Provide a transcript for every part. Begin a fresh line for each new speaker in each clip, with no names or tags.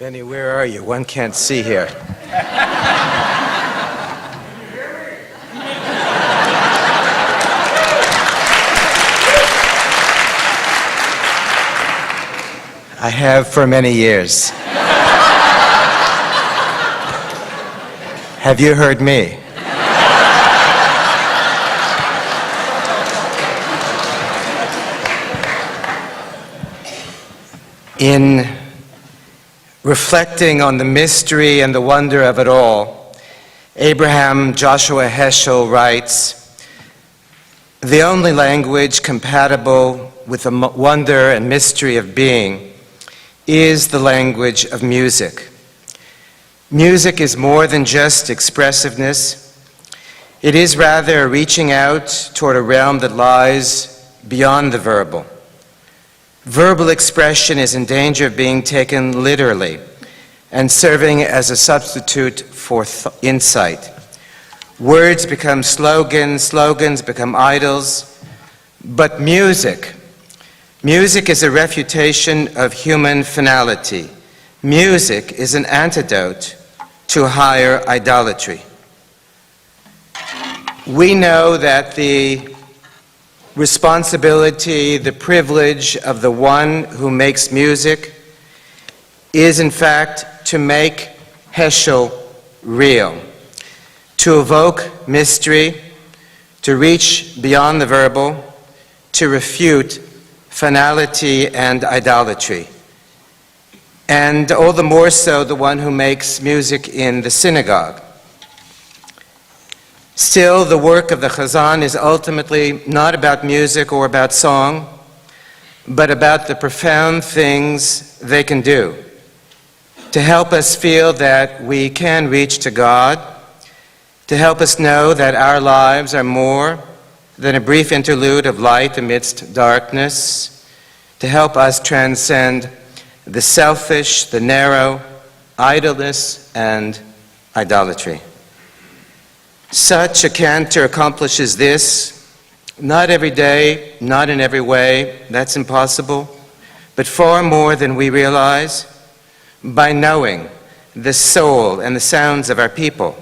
Benny, where are you? One can't see here. I have for many years. Have you heard me? In reflecting on the mystery and the wonder of it all, Abraham Joshua Heschel writes, "The only language compatible with the wonder and mystery of being is the language of music. Music is more than just expressiveness. It is rather reaching out toward a realm that lies beyond the verbal. Verbal expression is in danger of being taken literally and serving as a substitute for insight. Words become slogans, slogans become idols, but music is a refutation of human finality. Music is an antidote to higher idolatry." We know that the responsibility, the privilege of the one who makes music is in fact to make Heschel real, to evoke mystery, to reach beyond the verbal, to refute finality and idolatry. And all the more so the one who makes music in the synagogue. Still, the work of the Chazan is ultimately not about music or about song, but about the profound things they can do to help us feel that we can reach to God, to help us know that our lives are more than a brief interlude of light amidst darkness, to help us transcend the selfish, the narrow, idleness, and idolatry. Such a cantor accomplishes this, not every day, not in every way, that's impossible, but far more than we realize, by knowing the soul and the sounds of our people,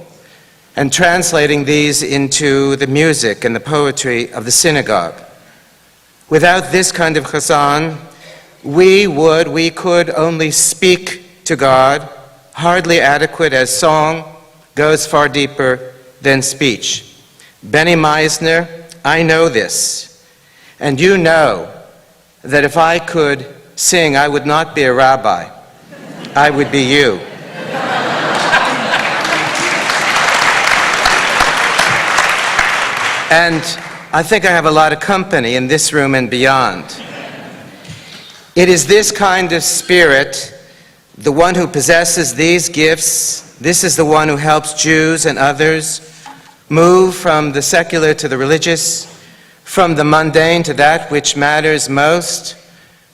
and translating these into the music and the poetry of the synagogue. Without this kind of chazan, we could only speak to God, hardly adequate as song goes far deeper than speech. Beny Meisner, I know this, and you know that if I could sing, I would not be a rabbi. I would be you. And I think I have a lot of company in this room and beyond. It is this kind of spirit, the one who possesses these gifts. This is the one who helps Jews and others move from the secular to the religious, from the mundane to that which matters most,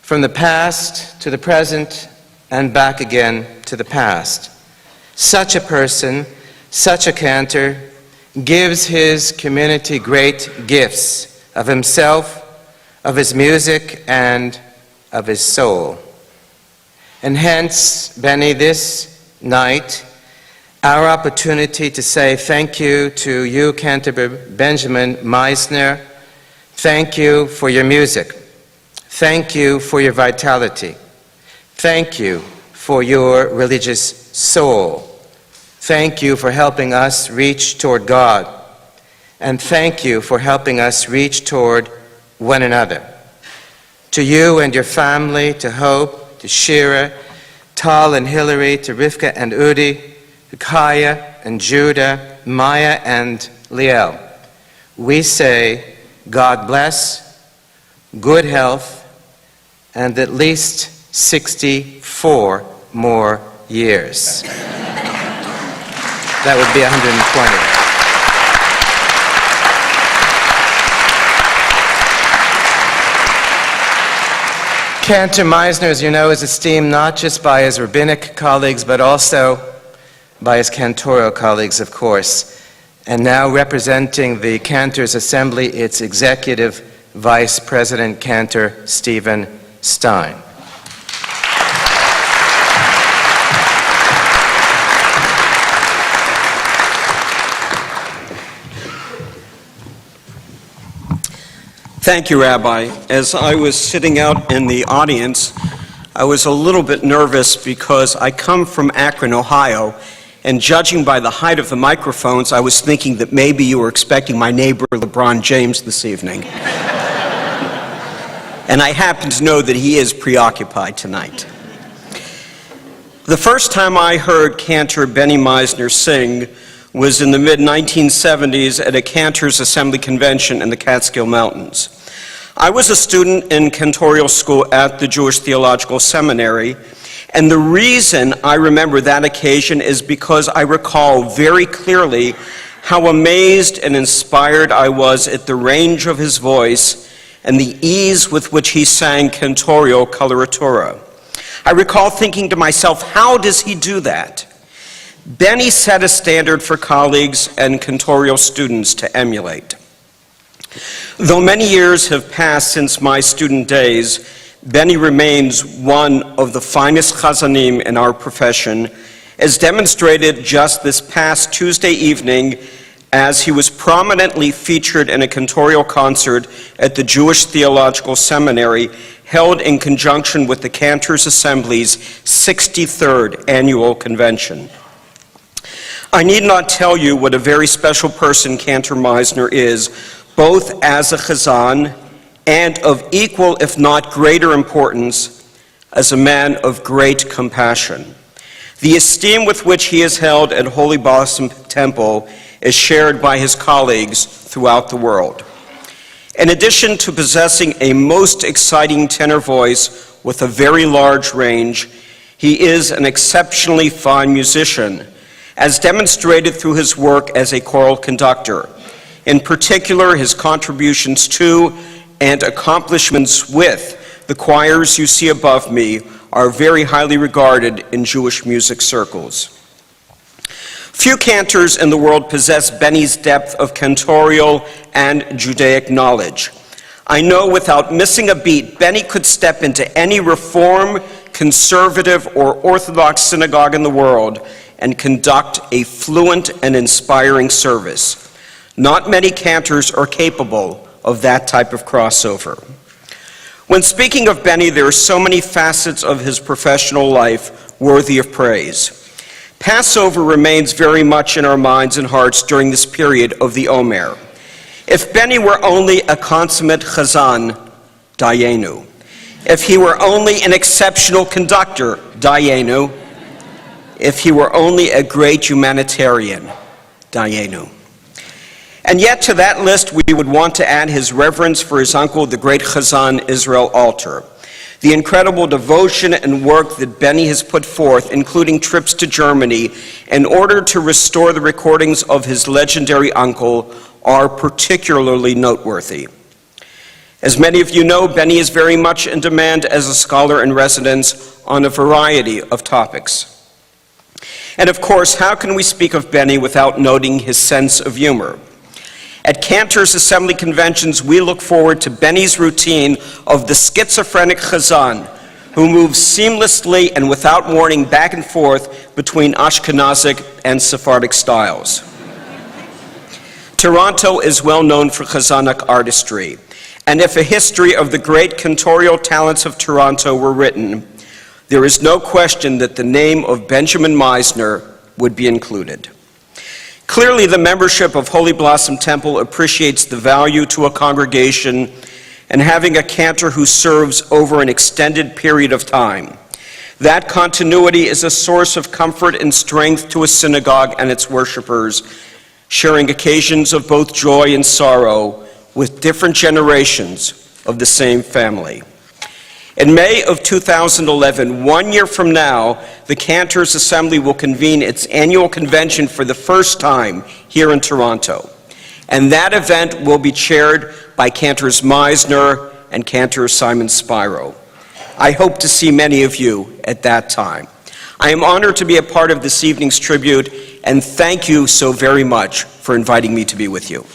from the past to the present, and back again to the past. Such a person, such a cantor, gives his community great gifts of himself, of his music, and of his soul. And hence, Beny, this night, our opportunity to say thank you to you, Cantor Benjamin Meisner. Thank you for your music. Thank you for your vitality. Thank you for your religious soul. Thank you for helping us reach toward God. And thank you for helping us reach toward one another. To you and your family, to Hope, to Shira, Tal and Hillary, to Rivka and Udi, to Kaya and Judah, Maya and Liel, we say, God bless, good health, and at least 64 more years. That would be 120. Cantor Meisner, as you know, is esteemed not just by his rabbinic colleagues, but also by his cantorial colleagues, of course. And now representing the Cantors Assembly, its Executive Vice President, Cantor Stein.
Thank you, Rabbi. As I was sitting out in the audience, I was a little bit nervous because I come from Akron, Ohio, and judging by the height of the microphones, I was thinking that maybe you were expecting my neighbor LeBron James this evening. And I happen to know that he is preoccupied tonight. The first time I heard Cantor Beny Meisner sing was in the mid-1970s at a Cantor's Assembly Convention in the Catskill Mountains. I was a student in cantorial school at the Jewish Theological Seminary, and the reason I remember that occasion is because I recall very clearly how amazed and inspired I was at the range of his voice and the ease with which he sang cantorial coloratura. I recall thinking to myself, how does he do that? Beny set a standard for colleagues and cantorial students to emulate. Though many years have passed since my student days, Beny remains one of the finest chazanim in our profession, as demonstrated just this past Tuesday evening as he was prominently featured in a cantorial concert at the Jewish Theological Seminary held in conjunction with the Cantor's Assembly's 63rd annual convention. I need not tell you what a very special person Cantor Meisner is, both as a chazan and of equal, if not greater importance, as a man of great compassion. The esteem with which he is held at Holy Blossom Temple is shared by his colleagues throughout the world. In addition to possessing a most exciting tenor voice with a very large range, he is an exceptionally fine musician, as demonstrated through his work as a choral conductor. In particular, his contributions to and accomplishments with the choirs you see above me are very highly regarded in Jewish music circles. Few cantors in the world possess Beny's depth of cantorial and Judaic knowledge. I know without missing a beat, Beny could step into any Reform, conservative, or Orthodox synagogue in the world and conduct a fluent and inspiring service. Not many cantors are capable of that type of crossover. When speaking of Beny, there are so many facets of his professional life worthy of praise. Passover remains very much in our minds and hearts during this period of the Omer. If Beny were only a consummate chazan, dayenu. If he were only an exceptional conductor, dayenu. If he were only a great humanitarian, dayenu. And yet to that list we would want to add his reverence for his uncle, the great chazan Israel Alter. The incredible devotion and work that Beny has put forth, including trips to Germany, in order to restore the recordings of his legendary uncle, are particularly noteworthy. As many of you know, Beny is very much in demand as a scholar in residence on a variety of topics. And of course, how can we speak of Beny without noting his sense of humor? At Cantor's Assembly Conventions, we look forward to Beny's routine of the schizophrenic chazan, who moves seamlessly and without warning back and forth between Ashkenazic and Sephardic styles. Toronto is well known for chazanic artistry, and if a history of the great cantorial talents of Toronto were written, there is no question that the name of Benjamin Meisner would be included. Clearly, the membership of Holy Blossom Temple appreciates the value to a congregation and having a cantor who serves over an extended period of time. That continuity is a source of comfort and strength to a synagogue and its worshipers, sharing occasions of both joy and sorrow with different generations of the same family. In May of 2011, 1 year from now, the Cantor's Assembly will convene its annual convention for the first time here in Toronto. And that event will be chaired by Cantors Meisner and Cantor Simon Spiro. I hope to see many of you at that time. I am honored to be a part of this evening's tribute, and thank you so very much for inviting me to be with you.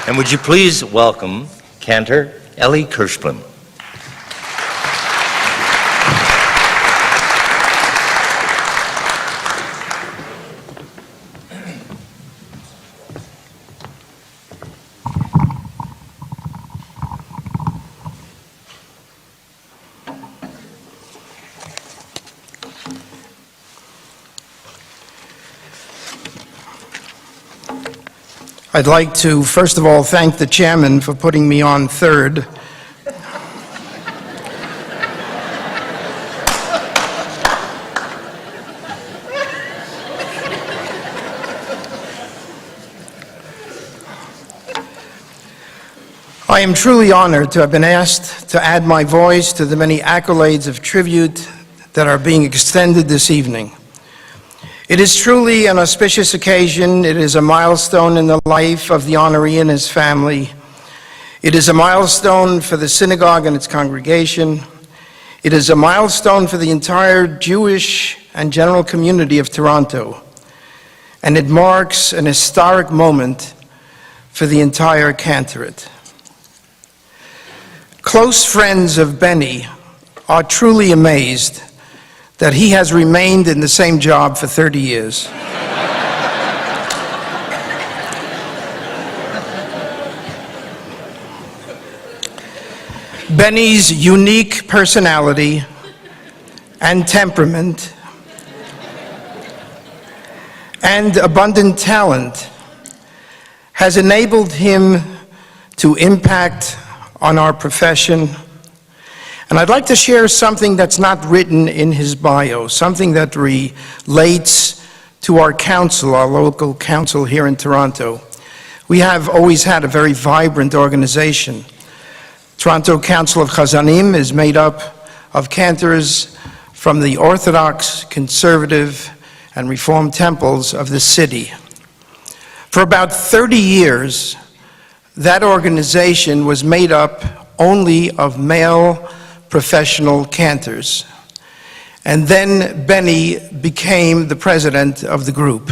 And would you please welcome Cantor Eli Kirshbaum.
I'd like to, first of all, thank the chairman for putting me on third. I am truly honored to have been asked to add my voice to the many accolades of tribute that are being extended this evening. It is truly an auspicious occasion. It is a milestone in the life of the honoree and his family. It is a milestone for the synagogue and its congregation. It is a milestone for the entire Jewish and general community of Toronto. And it marks an historic moment for the entire cantorate. Close friends of Beny are truly amazed that he has remained in the same job for 30 years. Beny's unique personality and temperament and abundant talent has enabled him to impact on our profession. And I'd like to share something that's not written in his bio, something that relates to our council, our local council here in Toronto. We have always had a very vibrant organization. Toronto Council of Chazanim is made up of cantors from the Orthodox, Conservative, and Reformed temples of the city. For about 30 years, that organization was made up only of male professional cantors. And then Beny became the president of the group.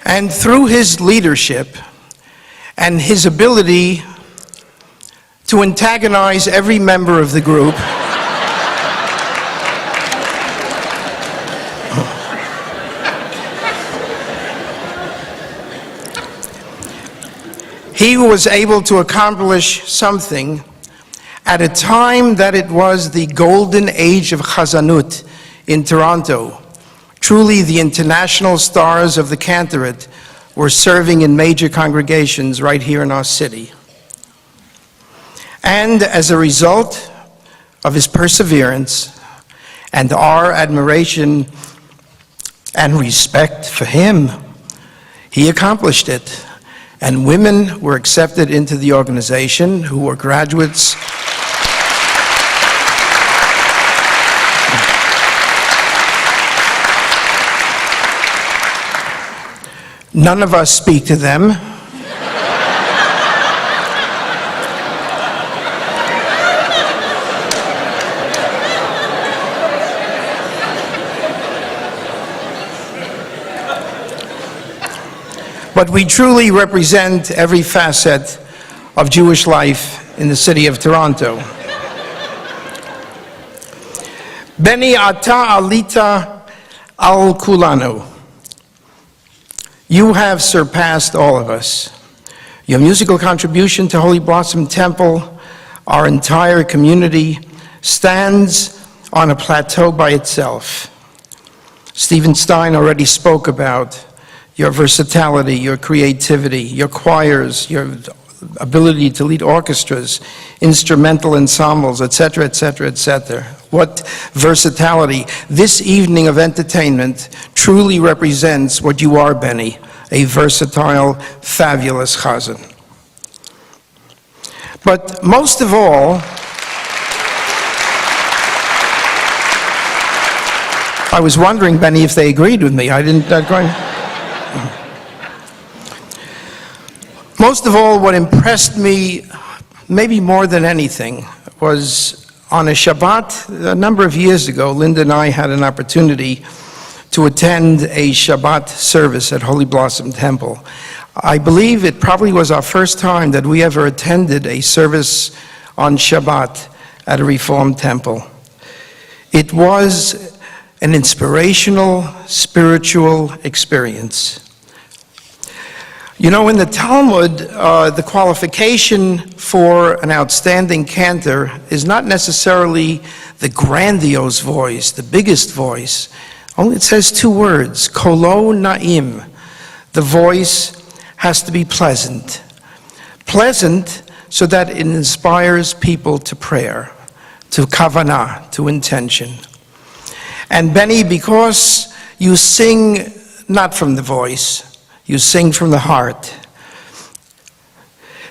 And through his leadership and his ability to antagonize every member of the group, he was able to accomplish something at a time that it was the golden age of Chazanut in Toronto. Truly, the international stars of the cantorate were serving in major congregations right here in our city. And as a result of his perseverance and our admiration and respect for him, he accomplished it. And women were accepted into the organization who were graduates. None of us speak to them. But we truly represent every facet of Jewish life in the city of Toronto. Beny ata alita al kulanu. You have surpassed all of us. Your musical contribution to Holy Blossom Temple, our entire community, stands on a plateau by itself. Stephen Stein already spoke about your versatility, your creativity, your choirs, your ability to lead orchestras, instrumental ensembles, etc., etc., etc. What versatility. This evening of entertainment truly represents what you are, Beny, a versatile, fabulous chazan. But most of all, I was wondering, Beny, if they agreed with me. I didn't. Most of all, what impressed me, maybe more than anything, was on a Shabbat, a number of years ago, Linda and I had an opportunity to attend a Shabbat service at Holy Blossom Temple. I believe it probably was our first time that we ever attended a service on Shabbat at a Reformed temple. It was an inspirational, spiritual experience. You know, in the Talmud, the qualification for an outstanding cantor is not necessarily the grandiose voice, the biggest voice. Only it says two words, kolo na'im, the voice has to be pleasant. Pleasant so that it inspires people to prayer, to kavanah, to intention. And Beny, because you sing not from the voice, you sing from the heart.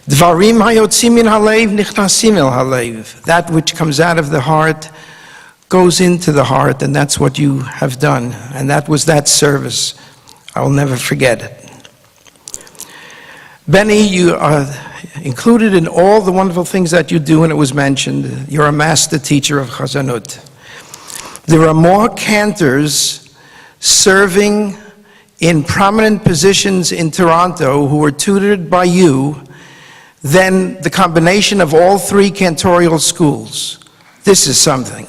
Dvarim hayotzim min halev nichnasim el halev. That which comes out of the heart goes into the heart, and that's what you have done. And that was that service. I will never forget it. Beny, you are included in all the wonderful things that you do, and it was mentioned. You're a master teacher of Chazanut. There are more cantors serving in prominent positions in Toronto who were tutored by you than the combination of all three cantorial schools. This is something.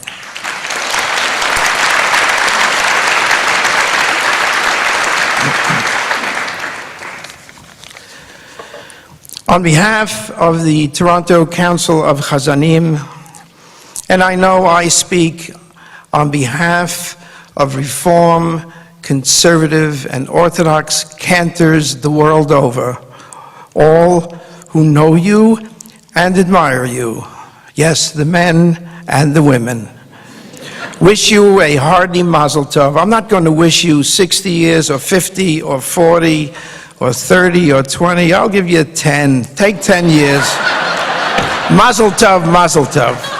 On behalf of the Toronto Council of Chazanim, and I know I speak on behalf of Reform, Conservative, and Orthodox cantors the world over, all who know you and admire you, yes, the men and the women, wish you a hearty mazel tov. I'm not going to wish you 60 years or 50 or 40 or 30 or 20. I'll give you 10. Take 10 years. Mazel tov, mazel tov.